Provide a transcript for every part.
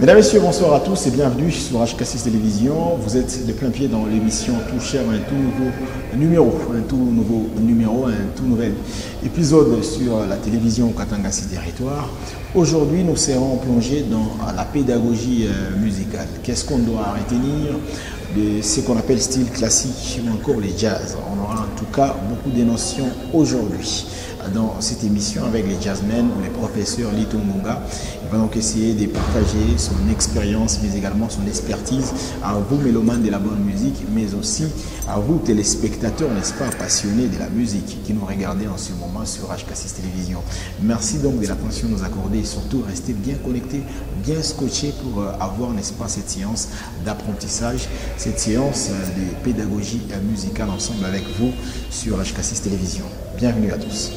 Mesdames, Messieurs, bonsoir à tous et bienvenue sur HK6 Télévision. Vous êtes de plein pied dans l'émission Toucher un tout nouvel épisode sur la télévision Katangasi Territoire. Aujourd'hui, nous serons plongés dans la pédagogie musicale. Qu'est-ce qu'on doit retenir de ce qu'on appelle style classique ou encore les jazz? On aura en tout cas beaucoup de notions aujourd'hui dans cette émission avec les jazzmen ou les professeurs Lito Munga. Il va donc essayer de partager son expérience mais également son expertise à vous mélomanes de la bonne musique, mais aussi à vous téléspectateurs, n'est-ce pas, passionnés de la musique qui nous regardez en ce moment sur HK6 Télévision. Merci donc de l'attention nous accorder et surtout restez bien connectés, bien scotchés pour avoir, n'est-ce pas, cette séance d'apprentissage, cette séance de pédagogie musicale ensemble avec vous sur HK6 Télévision. Bienvenue à tous.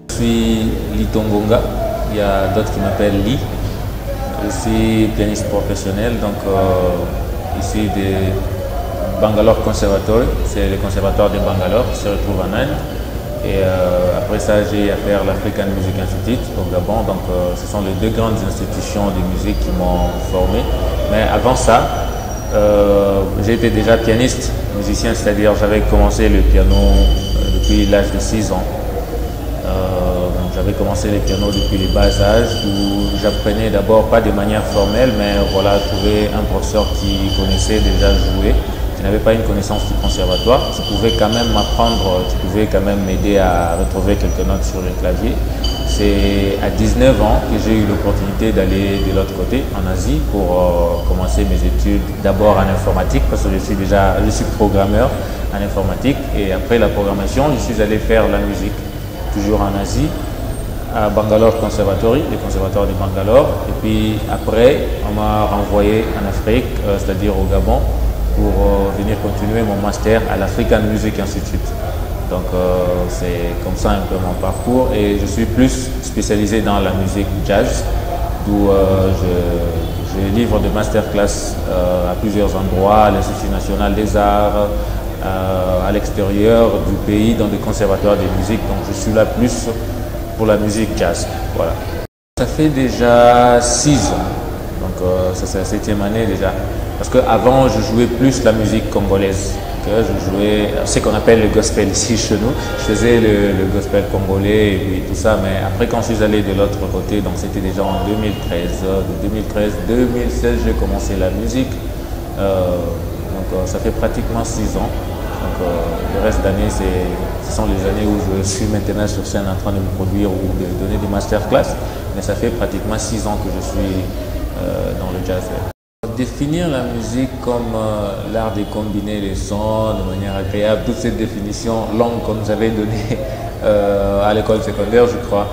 Je suis Lito Munga, il y a d'autres qui m'appellent Li. Je suis pianiste professionnel, donc issu de Bangalore Conservatory, c'est le conservatoire de Bangalore qui se retrouve en Inde. Et après ça, j'ai affaire à l'African Music Institute au Gabon, donc ce sont les deux grandes institutions de musique qui m'ont formé. Mais avant ça, j'ai été déjà pianiste, musicien, c'est-à-dire j'avais commencé le piano depuis l'âge de 6 ans. J'avais commencé le piano depuis les bas âges où j'apprenais d'abord pas de manière formelle, mais voilà, trouver un professeur qui connaissait déjà jouer, qui n'avait pas une connaissance du conservatoire, qui pouvait quand même m'apprendre, qui pouvait quand même m'aider à retrouver quelques notes sur le clavier. C'est à 19 ans que j'ai eu l'opportunité d'aller de l'autre côté, en Asie, pour commencer mes études d'abord en informatique, parce que je suis programmeur en informatique, et après la programmation, je suis allé faire la musique, toujours en Asie, à Bangalore Conservatory, le conservatoire de Bangalore. Et puis après, on m'a renvoyé en Afrique, c'est-à-dire au Gabon, pour venir continuer mon master à l'African Music Institute. Donc c'est comme ça un peu mon parcours. Et je suis plus spécialisé dans la musique jazz, d'où je livre des masterclass à plusieurs endroits, à l'Institut national des arts, à l'extérieur du pays, dans des conservatoires de musique. Donc je suis là plus pour la musique jazz. Voilà. Ça fait déjà 6 ans, donc ça c'est la 7e année déjà. Parce qu'avant je jouais plus la musique congolaise. Je jouais ce qu'on appelle le gospel ici chez nous. Je faisais le gospel congolais et puis tout ça, mais après quand je suis allé de l'autre côté, donc c'était déjà en 2013. De 2013-2016 j'ai commencé la musique. Donc ça fait pratiquement 6 ans. Donc le reste d'année, ce sont les années où je suis maintenant sur scène en train de me produire ou de donner des masterclass. Mais ça fait pratiquement 6 ans que je suis dans le jazz. Définir la musique comme l'art de combiner les sons de manière agréable, toute cette définition longue qu'on nous avait donnée à l'école secondaire, je crois.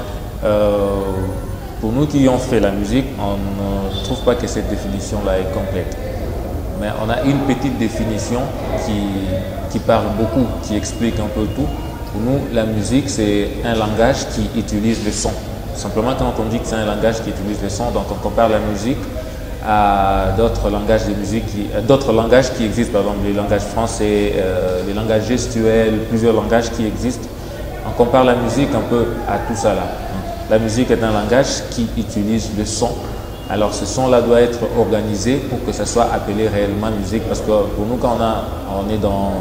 Pour nous qui ont fait la musique, on ne trouve pas que cette définition-là est complète. Mais on a une petite définition qui parle beaucoup, qui explique un peu tout. Pour nous, la musique, c'est un langage qui utilise le son. Simplement, quand on dit que c'est un langage qui utilise le son, donc on compare la musique à d'autres langages de musique, d'autres langages qui existent, par exemple le langage français, le langage gestuel, plusieurs langages qui existent. On compare la musique un peu à tout ça là. La musique est un langage qui utilise le son. Alors ce son-là doit être organisé pour que ça soit appelé réellement musique, parce que pour nous, quand on est dans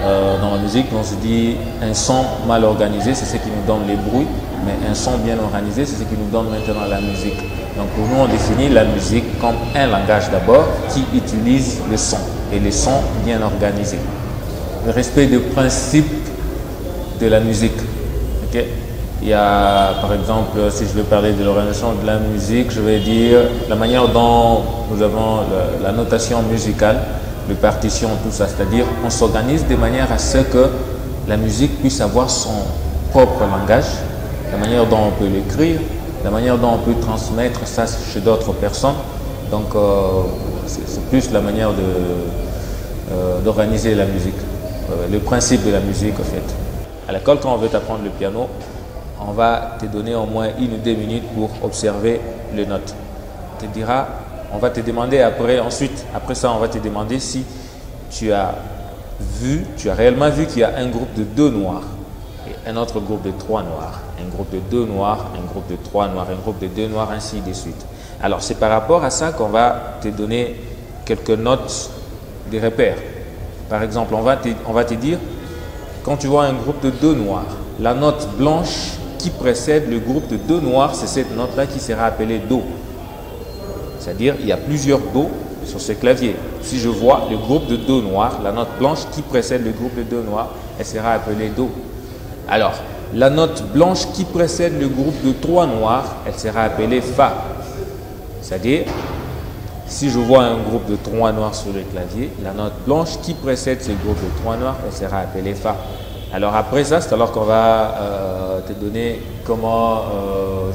la musique, on se dit un son mal organisé, c'est ce qui nous donne les bruits, mais un son bien organisé, c'est ce qui nous donne maintenant la musique. Donc pour nous, on définit la musique comme un langage d'abord qui utilise le son, et les sons bien organisés. Le respect des principes de la musique. Okay? Il y a, par exemple, si je veux parler de l'organisation de la musique, je vais dire la manière dont nous avons la notation musicale. les partitions, tout ça. C'est-à-dire on s'organise de manière à ce que la musique puisse avoir son propre langage, la manière dont on peut l'écrire, la manière dont on peut transmettre ça chez d'autres personnes. Donc c'est plus la manière d'organiser la musique, le principe de la musique en fait. À l'école, quand on veut t'apprendre le piano, on va te donner au moins 1 ou 2 minutes pour observer les notes. On va te demander après ça, on va te demander si tu as réellement vu qu'il y a un groupe de 2 noirs et un autre groupe de 3 noirs, un groupe de 2 noirs, un groupe de 3 noirs, un groupe de 2 noirs, ainsi de suite. Alors c'est par rapport à ça qu'on va te donner quelques notes, des repères. Par exemple, on va te dire, quand tu vois un groupe de 2 noirs, la note blanche qui précède le groupe de 2 noirs, c'est cette note-là qui sera appelée Do. C'est-à-dire, il y a plusieurs Do sur ce clavier. Si je vois le groupe de 2 noirs, la note blanche qui précède le groupe de 2 noirs, elle sera appelée Do. Alors, la note blanche qui précède le groupe de 3 noirs, elle sera appelée Fa. C'est-à-dire, si je vois un groupe de 3 noirs sur le clavier, la note blanche qui précède ce groupe de 3 noirs, elle sera appelée Fa. Alors après ça, c'est alors qu'on va te donner comment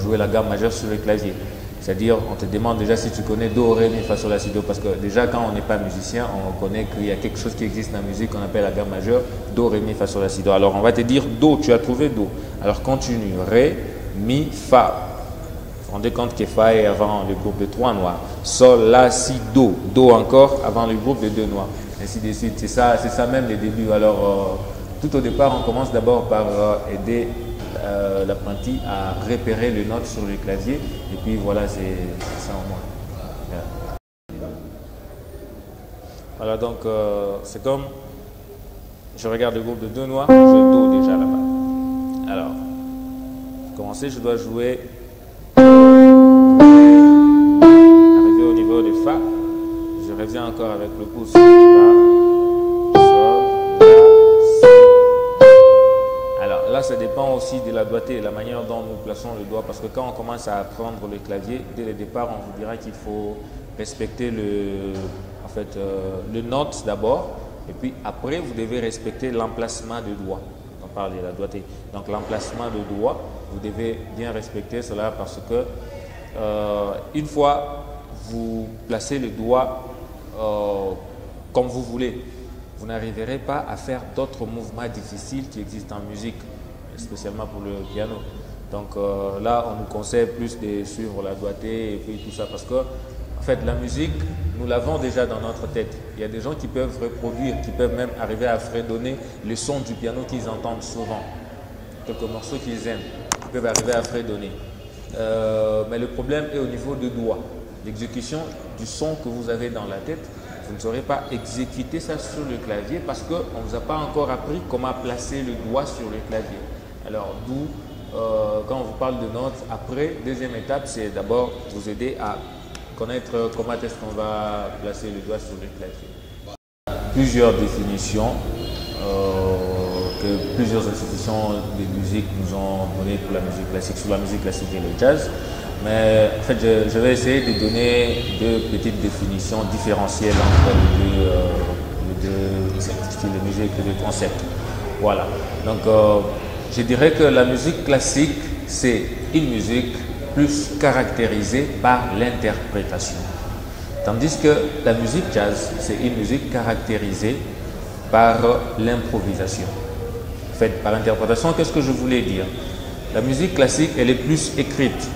jouer la gamme majeure sur le clavier. C'est-à-dire, on te demande déjà si tu connais Do, Ré, Mi, Fa, Sol, La, Si, Do. Parce que déjà, quand on n'est pas musicien, on connaît qu'il y a quelque chose qui existe dans la musique qu'on appelle la gamme majeure. Do, Ré, Mi, Fa, Sol, La, Si, Do. Alors, on va te dire Do, tu as trouvé Do. Alors, continue. Ré, Mi, Fa. Vous vous rendez compte que Fa est avant le groupe de 3 noirs. Sol, La, Si, Do. Do encore avant le groupe de 2 noirs. Ainsi de suite. C'est ça même les débuts. Alors, tout au départ, on commence d'abord par aider l'apprenti à repérer les notes sur le clavier. Et puis voilà, c'est ça en moins. Yeah. Voilà, donc c'est comme je regarde le groupe de 2 noirs, je Do déjà là-bas. Alors, pour commencer, je dois jouer, arriver au niveau de Fa. Je reviens encore avec le pouce. Là, ça dépend aussi de la doigté, la manière dont nous plaçons le doigt, parce que quand on commence à apprendre le clavier, dès le départ, on vous dira qu'il faut respecter le note d'abord, et puis après, vous devez respecter l'emplacement du doigt. On parle de la doigté. Donc, l'emplacement du doigt, vous devez bien respecter cela parce que une fois vous placez le doigt comme vous voulez, vous n'arriverez pas à faire d'autres mouvements difficiles qui existent en musique, spécialement pour le piano. Donc là, on nous conseille plus de suivre la doigté et puis tout ça parce que, en fait, la musique, nous l'avons déjà dans notre tête. Il y a des gens qui peuvent reproduire, qui peuvent même arriver à fredonner le son du piano qu'ils entendent souvent. Quelques morceaux qu'ils aiment, ils peuvent arriver à fredonner. Mais le problème est au niveau du doigt. L'exécution du son que vous avez dans la tête, vous ne saurez pas exécuter ça sur le clavier parce qu'on ne vous a pas encore appris comment placer le doigt sur le clavier. Alors, d'où, quand on vous parle de notes, après, deuxième étape, c'est d'abord vous aider à connaître comment est-ce qu'on va placer le doigt sur le clavier. Plusieurs définitions que plusieurs institutions de musique nous ont données pour la musique classique, sur la musique classique et le jazz. Mais en fait, je vais essayer de donner 2 petites définitions différentielles entre les deux styles de musique, les 2 concepts. Voilà. Donc, je dirais que la musique classique, c'est une musique plus caractérisée par l'interprétation. Tandis que la musique jazz, c'est une musique caractérisée par l'improvisation. En fait, par l'interprétation, qu'est-ce que je voulais dire? La musique classique, elle est plus écrite.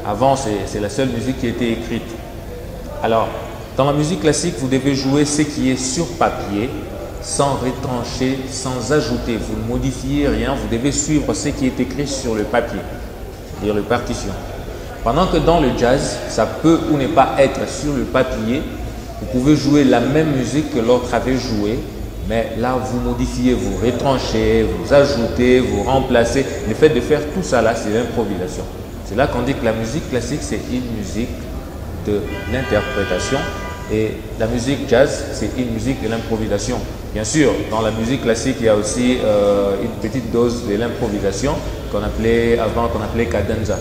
Avant, c'est la seule musique qui était écrite. Alors, dans la musique classique, vous devez jouer ce qui est sur papier, sans retrancher, sans ajouter. Vous ne modifiez rien, vous devez suivre ce qui est écrit sur le papier, c'est-à-dire les partitions. Pendant que dans le jazz, ça peut ou ne pas être sur le papier. Vous pouvez jouer la même musique que l'autre avait joué, mais là, vous modifiez, vous retranchez, vous ajoutez, vous remplacez. Le fait de faire tout ça là, c'est l'improvisation. C'est là qu'on dit que la musique classique, c'est une musique de l'interprétation et la musique jazz, c'est une musique de l'improvisation. Bien sûr, dans la musique classique, il y a aussi une petite dose de l'improvisation qu'on appelait cadenza.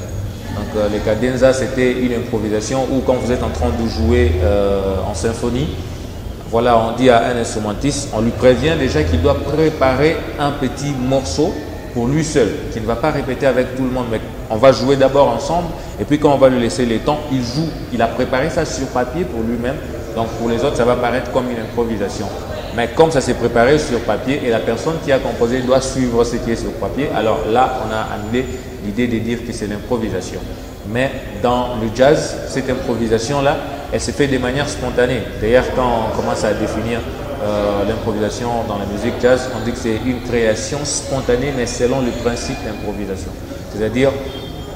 Donc les cadenza, c'était une improvisation où quand vous êtes en train de jouer en symphonie, voilà, on dit à un instrumentiste, on lui prévient déjà qu'il doit préparer un petit morceau pour lui seul, qu'il ne va pas répéter avec tout le monde, mais on va jouer d'abord ensemble, et puis quand on va lui laisser le temps, il joue. Il a préparé ça sur papier pour lui-même, donc pour les autres, ça va paraître comme une improvisation. Mais comme ça s'est préparé sur papier et la personne qui a composé doit suivre ce qui est sur papier, alors là, on a annulé l'idée de dire que c'est l'improvisation. Mais dans le jazz, cette improvisation-là, elle se fait de manière spontanée. D'ailleurs, quand on commence à définir l'improvisation dans la musique jazz, on dit que c'est une création spontanée, mais selon le principe d'improvisation. C'est-à-dire,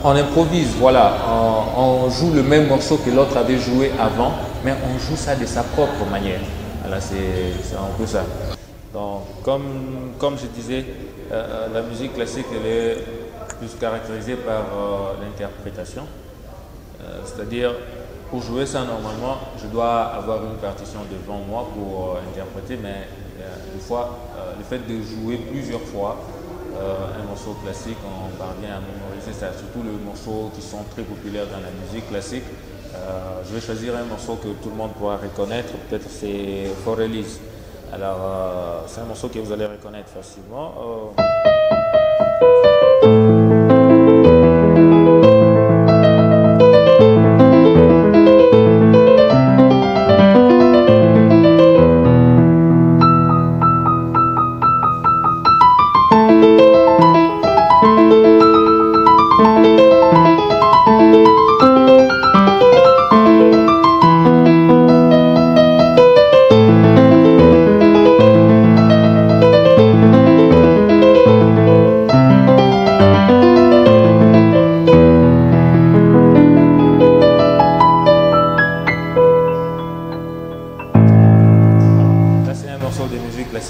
on improvise, voilà, on joue le même morceau que l'autre avait joué avant, mais on joue ça de sa propre manière. Voilà, c'est un peu ça. Donc, comme je disais, la musique classique, elle est plus caractérisée par l'interprétation. C'est-à-dire, pour jouer ça normalement, je dois avoir une partition devant moi pour interpréter, mais des fois, le fait de jouer plusieurs fois un morceau classique, on parvient à mémoriser ça, surtout les morceaux qui sont très populaires dans la musique classique. Je vais choisir un morceau que tout le monde pourra reconnaître, peut-être c'est For Elise. Alors, c'est un morceau que vous allez reconnaître facilement.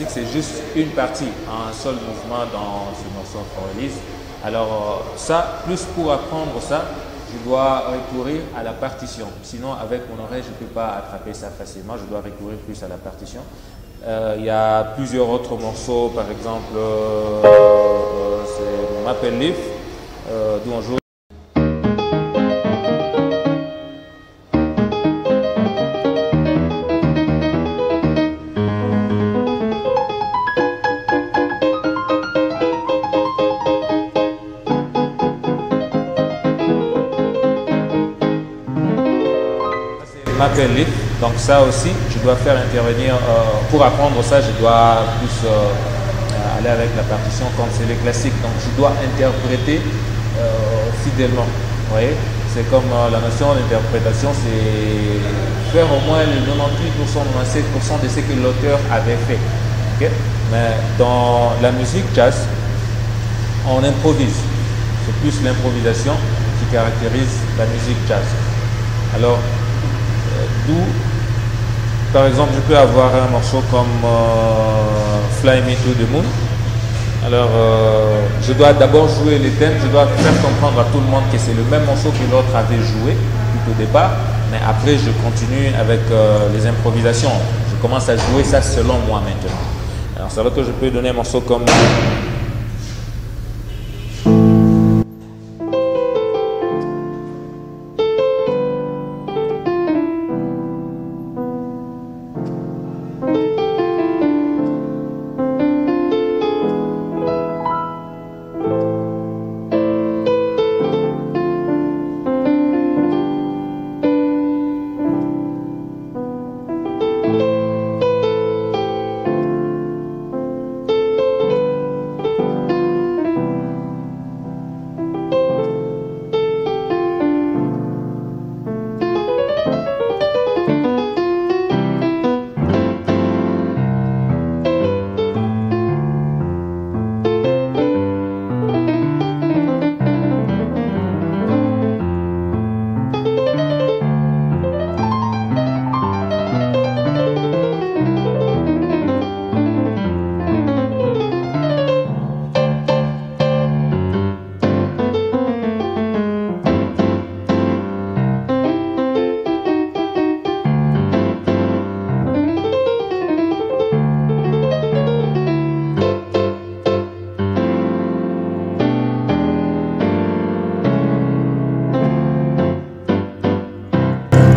C'est juste une partie, un seul mouvement dans ce morceau For Elise. Alors ça, plus pour apprendre ça, je dois recourir à la partition. Sinon, avec mon oreille, je ne peux pas attraper ça facilement. Je dois recourir plus à la partition. Il y a plusieurs autres morceaux, par exemple, c'est Maple Leaf, d'où on joue. Maple Leaf, donc ça aussi, je dois faire intervenir, pour apprendre ça, je dois plus aller avec la partition comme c'est les classiques, donc je dois interpréter fidèlement, vous voyez, c'est comme la notion d'interprétation, c'est faire au moins le 98%, 97% de ce que l'auteur avait fait, okay? Mais dans la musique jazz, on improvise, c'est plus l'improvisation qui caractérise la musique jazz. Alors, d'où, par exemple, je peux avoir un morceau comme Fly Me to the Moon. Alors, je dois d'abord jouer les thèmes, je dois faire comprendre à tout le monde que c'est le même morceau que l'autre avait joué tout au départ, mais après je continue avec les improvisations. Je commence à jouer ça selon moi maintenant. Alors, c'est vrai que je peux donner un morceau comme...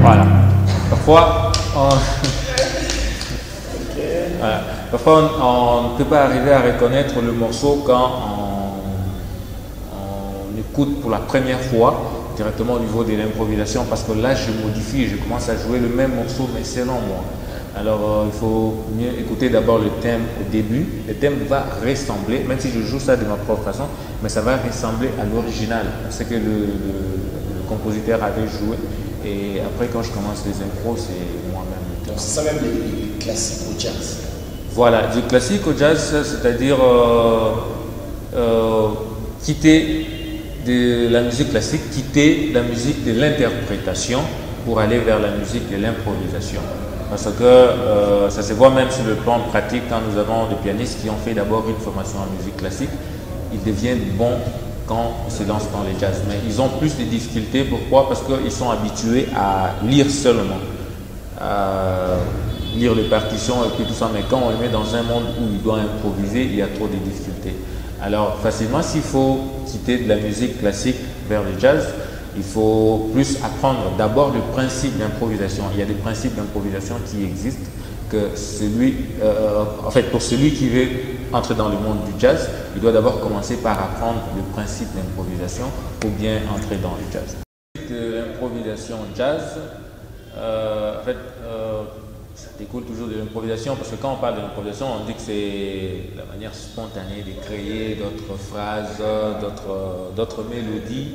Voilà. Parfois, Voilà. Parfois, on ne peut pas arriver à reconnaître le morceau quand on écoute pour la première fois directement au niveau de l'improvisation, parce que là, je modifie, je commence à jouer le même morceau, mais selon moi. Alors, il faut mieux écouter d'abord le thème au début. Le thème va ressembler, même si je joue ça de ma propre façon, mais ça va ressembler à l'original, ce que le compositeur avait joué. Et après, quand je commence les impros, c'est moi-même le thème. Donc, c'est ça même les classiques au jazz. Voilà, du classique au jazz, c'est-à-dire quitter de la musique classique, quitter la musique de l'interprétation pour aller vers la musique de l'improvisation. Parce que ça se voit même sur le plan pratique quand nous avons des pianistes qui ont fait d'abord une formation en musique classique, ils deviennent bons quand ils se lancent dans les jazz. Mais ils ont plus de difficultés. Pourquoi? Parce qu'ils sont habitués à lire seulement, à lire les partitions et puis tout ça. Mais quand on les met dans un monde où il doit improviser, il y a trop de difficultés. Alors facilement, s'il faut quitter de la musique classique vers le jazz, il faut plus apprendre d'abord le principe d'improvisation. Il y a des principes d'improvisation qui existent que en fait, pour celui qui veut entrer dans le monde du jazz, il doit d'abord commencer par apprendre le principe d'improvisation pour bien entrer dans le jazz. L'improvisation jazz, en fait, ça découle toujours de l'improvisation, parce que quand on parle de l'improvisation, on dit que c'est la manière spontanée de créer d'autres phrases, d'autres mélodies,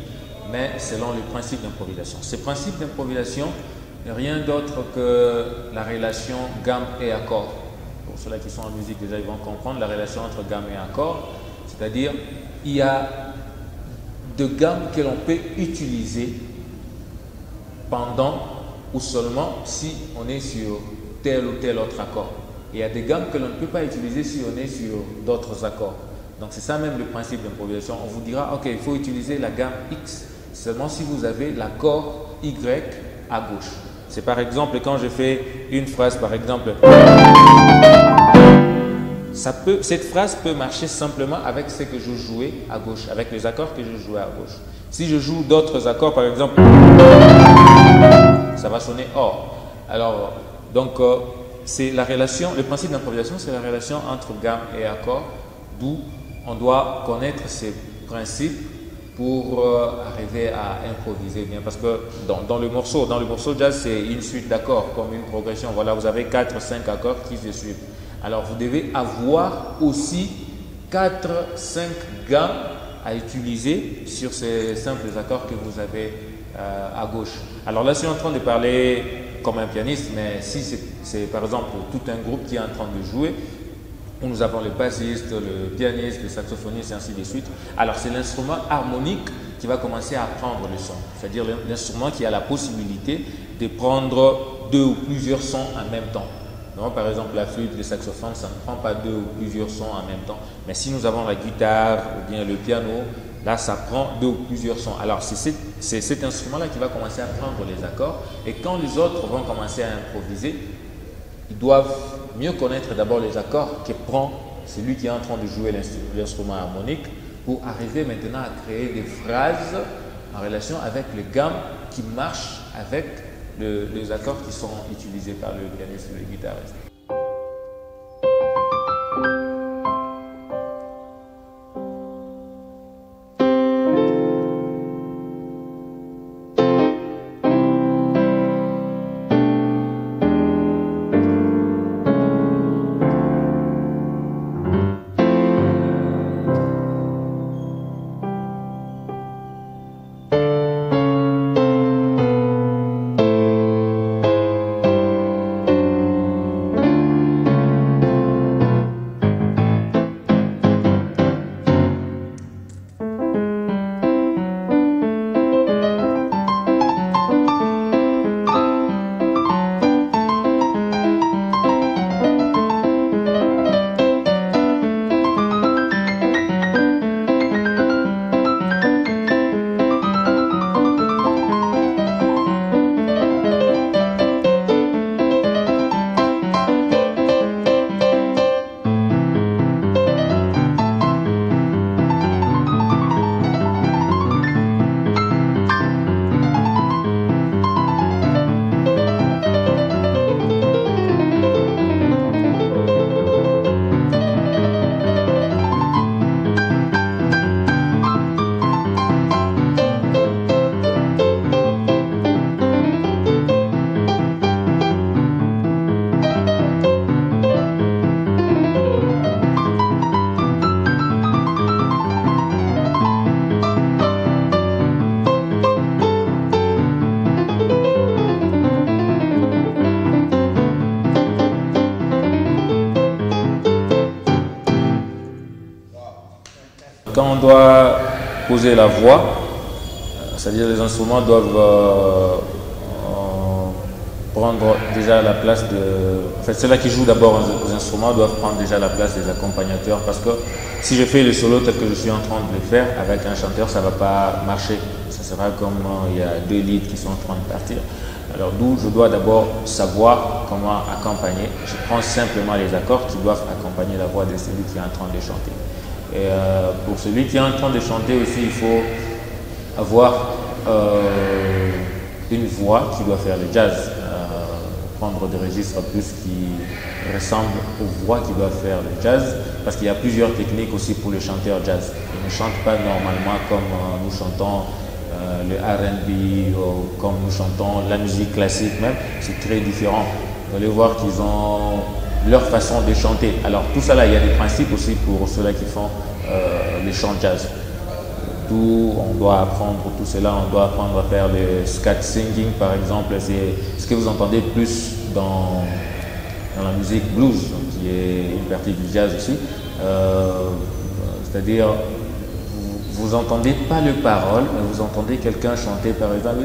mais selon les principes d'improvisation. Ces principes d'improvisation, rien d'autre que la relation gamme et accord. Pour ceux-là qui sont en musique, déjà, ils vont comprendre la relation entre gamme et accord. C'est-à-dire, il y a deux gammes que l'on peut utiliser pendant ou seulement si on est sur tel ou tel autre accord. Et il y a des gammes que l'on ne peut pas utiliser si on est sur d'autres accords. Donc, c'est ça même le principe d'improvisation. On vous dira, ok, il faut utiliser la gamme X seulement si vous avez l'accord Y à gauche. C'est par exemple quand je fais une phrase, par exemple, cette phrase peut marcher simplement avec ce que je jouais à gauche, avec les accords que je jouais à gauche. Si je joue d'autres accords, par exemple, ça va sonner or. Alors, donc, c'est la relation, le principe d'improvisation, c'est la relation entre gamme et accord, d'où on doit connaître ces principes pour arriver à improviser bien, parce que dans le morceau jazz, c'est une suite d'accords, comme une progression. Voilà, vous avez 4-5 accords qui se suivent. Alors, vous devez avoir aussi 4-5 gammes à utiliser sur ces simples accords que vous avez à gauche. Alors là, je suis en train de parler comme un pianiste, mais si c'est par exemple tout un groupe qui est en train de jouer, où nous avons le bassiste, le pianiste, le saxophoniste et ainsi de suite. Alors c'est l'instrument harmonique qui va commencer à prendre le son. C'est-à-dire l'instrument qui a la possibilité de prendre deux ou plusieurs sons en même temps. Donc, par exemple, la flûte, le saxophone, ça ne prend pas deux ou plusieurs sons en même temps. Mais si nous avons la guitare ou bien le piano, là ça prend deux ou plusieurs sons. Alors c'est cet instrument-là qui va commencer à prendre les accords. Et quand les autres vont commencer à improviser, ils doivent mieux connaître d'abord les accords que prend celui qui est en train de jouer l'instrument harmonique pour arriver maintenant à créer des phrases en relation avec les gammes qui marchent avec les accords qui sont utilisés par le pianiste ou le guitariste. quand on doit poser la voix, c'est-à-dire les instruments doivent prendre déjà la place de... En fait, ceux-là qui jouent d'abord aux instruments doivent prendre déjà la place des accompagnateurs, parce que si je fais le solo tel que je suis en train de le faire avec un chanteur, ça ne va pas marcher. Ça sera comme il y a deux leads qui sont en train de partir. Alors d'où je dois d'abord savoir comment accompagner. Je prends simplement les accords qui doivent accompagner la voix de celui qui est en train de chanter. Et pour celui qui est en train de chanter aussi, il faut avoir une voix qui doit faire le jazz, prendre des registres plus qui ressemblent aux voix qui doivent faire le jazz, parce qu'il y a plusieurs techniques aussi pour les chanteurs jazz. Ils ne chantent pas normalement comme nous chantons le R&B ou comme nous chantons la musique classique même, c'est très différent. Vous allez voir qu'ils ont leur façon de chanter. Alors tout ça là, il y a des principes aussi pour ceux-là qui font les chants jazz. D'où on doit apprendre tout cela, on doit apprendre à faire le scat singing par exemple, c'est ce que vous entendez plus dans la musique blues, qui est une partie du jazz aussi. C'est-à-dire, vous n'entendez pas les paroles, mais vous entendez quelqu'un chanter par exemple.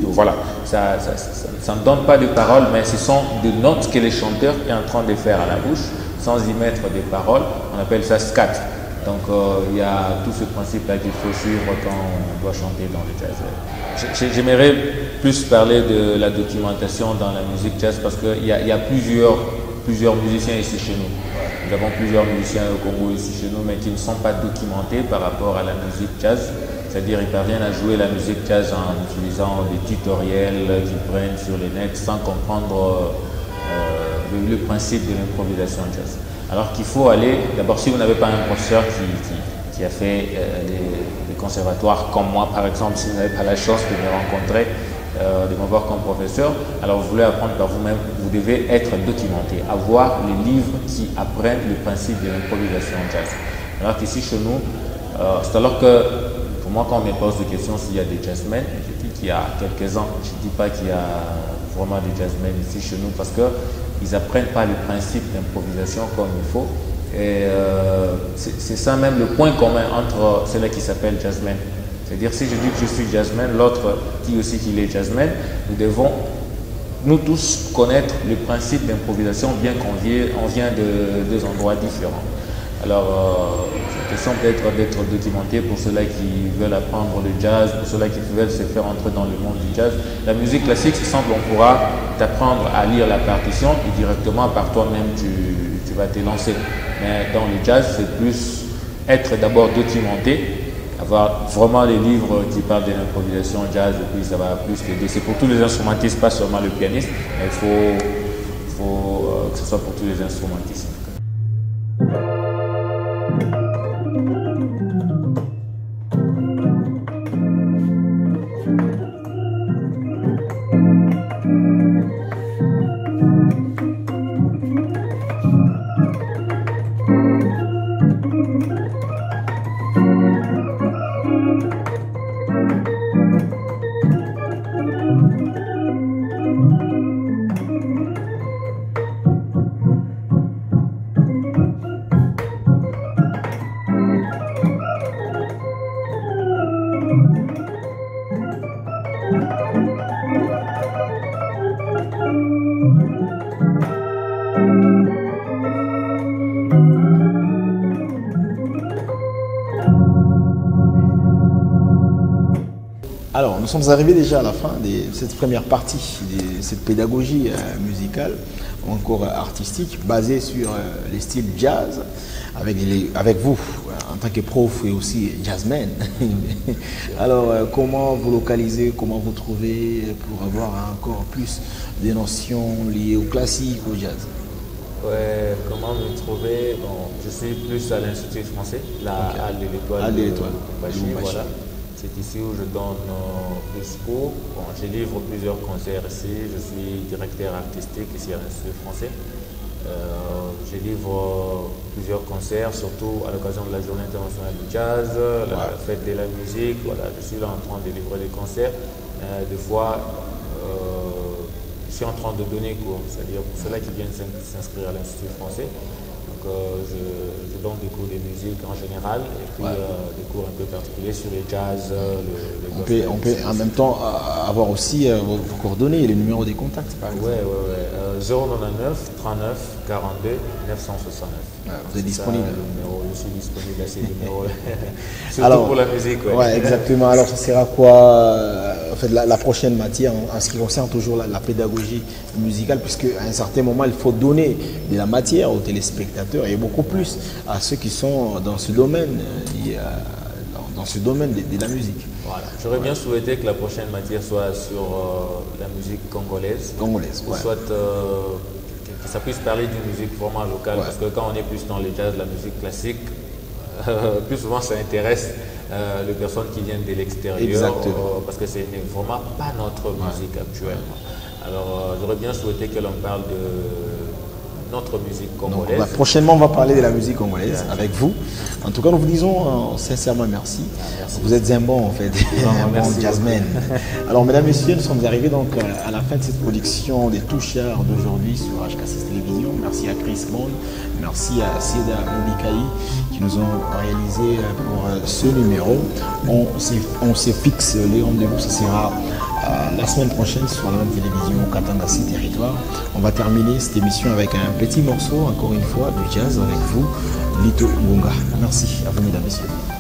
Voilà, ça ne donne pas de paroles, mais ce sont des notes que le chanteur est en train de faire à la bouche, sans y mettre des paroles. On appelle ça scat. Donc il y a tout ce principe-là qu'il faut suivre quand on doit chanter dans le jazz. J'aimerais plus parler de la documentation dans la musique jazz, parce qu'il y a plusieurs musiciens ici chez nous. Nous avons plusieurs musiciens au Congo ici chez nous, mais qui ne sont pas documentés par rapport à la musique jazz. C'est-à-dire qu'ils parviennent à jouer la musique jazz en utilisant des tutoriels qu'ils prennent sur les nets sans comprendre le principe de l'improvisation jazz. Alors qu'il faut aller, d'abord si vous n'avez pas un professeur qui a fait des conservatoires comme moi par exemple, si vous n'avez pas la chance de me rencontrer, de m'avoir comme professeur, alors vous voulez apprendre par vous-même, vous devez être documenté, avoir les livres qui apprennent le principe de l'improvisation jazz. Alors qu'ici chez nous, c'est alors que pour moi quand on me pose des questions s'il y a des jazzmen, je dis qu'il y a quelques-uns, je ne dis pas qu'il y a vraiment des jazzmen ici chez nous, parce que ils n'apprennent pas le principe d'improvisation comme il faut. Et c'est ça même le point commun entre ceux-là qui s'appellent jazzmen. C'est-à-dire, si je dis que je suis jazzman, l'autre dit aussi qu'il est jazzman, nous devons, nous tous, connaître le principe d'improvisation, bien qu'on vient de deux endroits différents. Alors, c'est question peut-être d'être documenté pour ceux-là qui veulent apprendre le jazz, pour ceux-là qui veulent se faire entrer dans le monde du jazz. La musique classique, c'est simple, on pourra t'apprendre à lire la partition et directement par toi-même, tu vas te lancer. Mais dans le jazz, c'est plus être d'abord documenté, avoir vraiment les livres qui parlent de l'improvisation jazz, et puis ça va plus t'aider. C'est pour tous les instrumentistes, pas seulement le pianiste, mais il faut que ce soit pour tous les instrumentistes. Alors, nous sommes arrivés déjà à la fin de cette première partie de cette pédagogie musicale, encore artistique, basée sur les styles jazz, avec vous, en tant que prof et aussi jazzman. Alors, comment vous localisez, comment vous trouvez pour avoir encore plus de notions liées au classique, au jazz? Ouais, comment me trouver? Bon, je suis plus à l'Institut français, la Halle de l'Étoile. Halle de l'Étoile. Voilà. C'est ici où je donne plus cours. Bon, je livre plusieurs concerts ici. Je suis directeur artistique ici à l'Institut français. Je livre plusieurs concerts, surtout à l'occasion de la Journée internationale du jazz, la fête de la musique. Voilà, je suis là en train de livrer des concerts. Des fois, je suis en train de donner cours, c'est-à-dire pour ceux-là qui viennent s'inscrire à l'Institut français. Donc, je donne des cours de musique en général et puis des cours un peu particuliers sur le jazz, le gospel. On peut en même temps avoir aussi vos coordonnées et les numéros des contacts, par exemple. Oui. 099 39 42 969. Vous êtes disponible? Je suis disponible à ces numéros. Surtout pour la musique. Ouais, exactement. Alors, ça sera quoi en fait, la prochaine matière en ce qui concerne toujours la pédagogie musicale, puisque à un certain moment, il faut donner de la matière aux téléspectateurs et beaucoup plus à ceux qui sont dans ce domaine, de la musique. Voilà. J'aurais bien souhaité que la prochaine matière soit sur la musique congolaise. Ou soit que ça puisse parler d'une musique vraiment locale, parce que quand on est plus dans le jazz, la musique classique, plus souvent ça intéresse les personnes qui viennent de l'extérieur, parce que c'est vraiment pas notre musique actuellement. Alors j'aurais bien souhaité que l'on parle de notre musique congolaise. Donc, prochainement, on va parler de la musique congolaise avec vous. En tout cas, nous vous disons sincèrement merci. Merci. Vous êtes un bon, en fait, un bon jazzman. Alors, mesdames et messieurs, nous sommes arrivés donc à la fin de cette production des Touchards d'aujourd'hui sur HK6 Télévision. Merci à Chris Bond, merci à Seda Mobikaï qui nous ont réalisé pour ce numéro. On se fixe les rendez-vous, ce sera la semaine prochaine sur la même télévision Katanga 6 Territoire. On va terminer cette émission avec un petit morceau, encore une fois, du jazz avec vous, Lito Ngonga. Merci à vous, mesdames et messieurs.